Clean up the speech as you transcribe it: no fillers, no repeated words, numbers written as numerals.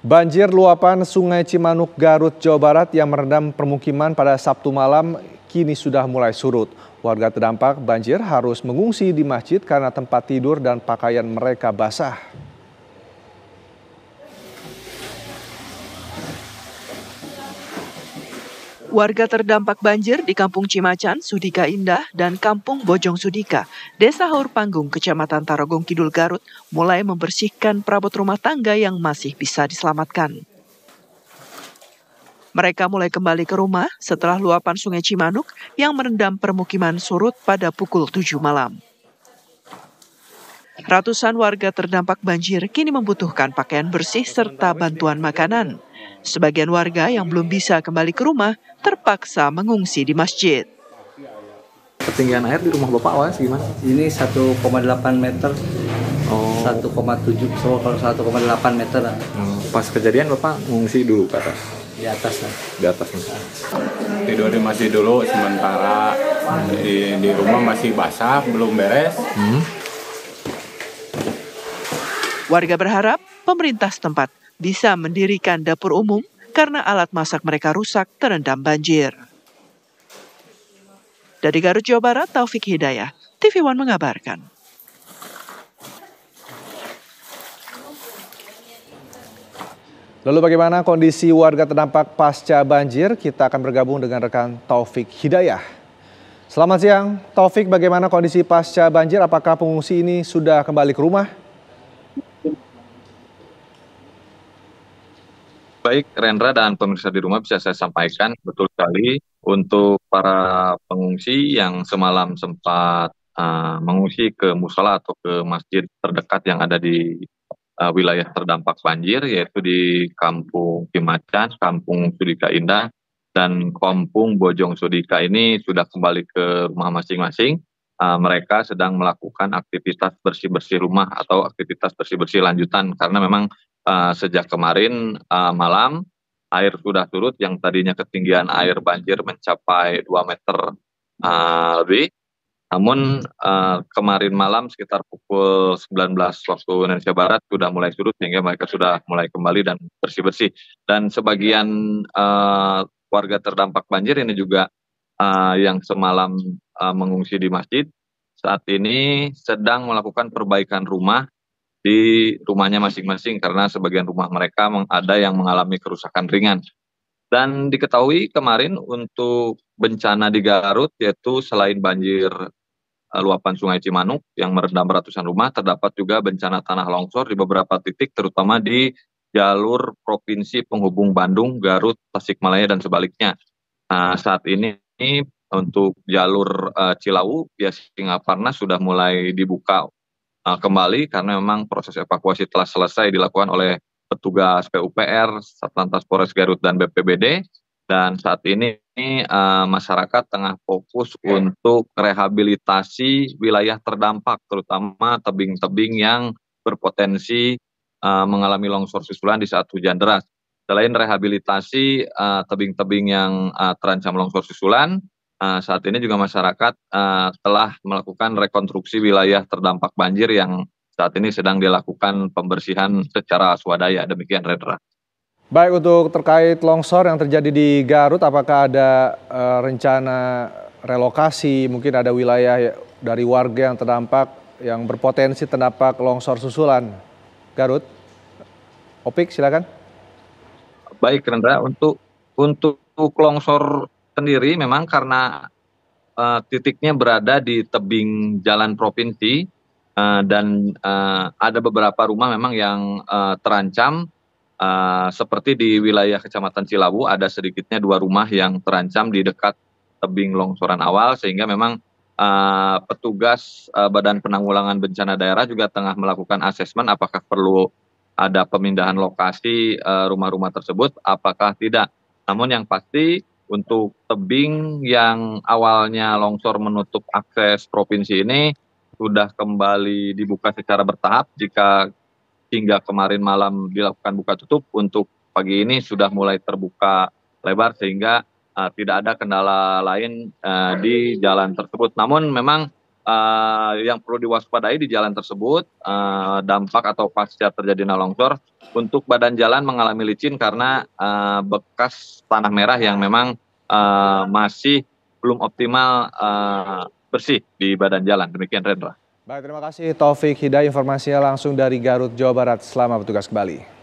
Banjir luapan Sungai Cimanuk, Garut, Jawa Barat yang merendam permukiman pada Sabtu malam kini sudah mulai surut. Warga terdampak banjir harus mengungsi di masjid karena tempat tidur dan pakaian mereka basah. Warga terdampak banjir di Kampung Cimacan, Sudika Indah, dan Kampung Bojong Sudika, Desa Haur Panggung, Kecamatan Tarogong Kidul, Garut, mulai membersihkan perabot rumah tangga yang masih bisa diselamatkan. Mereka mulai kembali ke rumah setelah luapan Sungai Cimanuk yang merendam permukiman surut pada pukul 7 malam. Ratusan warga terdampak banjir kini membutuhkan pakaian bersih serta bantuan makanan. Sebagian warga yang belum bisa kembali ke rumah terpaksa mengungsi di masjid. Ketinggian air di rumah Bapak awalnya gimana? Ini 1,8 meter, 1,7, so kalau 1,8 meter. Pas kejadian Bapak ngungsi dulu ke atas? Di atas lah. Di atas. Tidur di masjid dulu sementara, di rumah masih basah, belum beres. Warga berharap pemerintah setempat bisa mendirikan dapur umum karena alat masak mereka rusak terendam banjir. Dari Garut, Jawa Barat, Taufik Hidayah, TV One mengabarkan. Lalu bagaimana kondisi warga terdampak pasca banjir? Kita akan bergabung dengan rekan Taufik Hidayah. Selamat siang, Taufik. Bagaimana kondisi pasca banjir? Apakah pengungsi ini sudah kembali ke rumah? Baik, Rendra dan pemirsa di rumah bisa saya sampaikan betul sekali untuk para pengungsi yang semalam sempat mengungsi ke musola atau ke masjid terdekat yang ada di wilayah terdampak banjir, yaitu di Kampung Cimacan, Kampung Sudika Indah, dan Kampung Bojong Sudika ini sudah kembali ke rumah masing-masing. Mereka sedang melakukan aktivitas bersih-bersih rumah atau aktivitas bersih-bersih lanjutan karena memang sejak kemarin malam air sudah surut yang tadinya ketinggian air banjir mencapai 2 meter lebih. Namun kemarin malam sekitar pukul 19 waktu Indonesia Barat sudah mulai surut sehingga mereka sudah mulai kembali dan bersih-bersih. Dan sebagian warga terdampak banjir ini juga yang semalam mengungsi di masjid saat ini sedang melakukan perbaikan rumah di rumahnya masing-masing karena sebagian rumah mereka ada yang mengalami kerusakan ringan. Dan diketahui kemarin untuk bencana di Garut yaitu selain banjir luapan Sungai Cimanuk yang merendam ratusan rumah, terdapat juga bencana tanah longsor di beberapa titik terutama di jalur provinsi penghubung Bandung, Garut, Tasikmalaya dan sebaliknya. Nah, saat ini untuk jalur Cilawu via Singaparna sudah mulai dibuka kembali karena memang proses evakuasi telah selesai dilakukan oleh petugas PUPR, Satlantas Polres Garut dan BPBD, dan saat ini masyarakat tengah fokus untuk rehabilitasi wilayah terdampak terutama tebing-tebing yang berpotensi mengalami longsor susulan di saat hujan deras. Selain rehabilitasi tebing-tebing yang terancam longsor susulan, saat ini juga masyarakat telah melakukan rekonstruksi wilayah terdampak banjir yang saat ini sedang dilakukan pembersihan secara swadaya. Demikian, Redra. Baik, untuk terkait longsor yang terjadi di Garut, apakah ada rencana relokasi? Mungkin ada wilayah dari warga yang terdampak, yang berpotensi terdampak longsor susulan. Garut, Opik, silakan. Baik, Rendra, untuk longsor sendiri memang karena titiknya berada di tebing jalan provinsi dan ada beberapa rumah memang yang terancam seperti di wilayah Kecamatan Cilawu ada sedikitnya 2 rumah yang terancam di dekat tebing longsoran awal sehingga memang petugas Badan Penanggulangan Bencana Daerah juga tengah melakukan asesmen apakah perlu ada pemindahan lokasi rumah-rumah tersebut, apakah tidak. Namun yang pasti untuk tebing yang awalnya longsor menutup akses provinsi ini sudah kembali dibuka secara bertahap jika hingga kemarin malam dilakukan buka tutup, untuk pagi ini sudah mulai terbuka lebar sehingga tidak ada kendala lain di jalan tersebut. Namun memang yang perlu diwaspadai di jalan tersebut, dampak atau pasca terjadinya longsor, untuk badan jalan mengalami licin karena bekas tanah merah yang memang masih belum optimal bersih di badan jalan. Demikian, Rendra. Baik, terima kasih Taufik Hidayat, informasinya langsung dari Garut, Jawa Barat. Selamat bertugas kembali.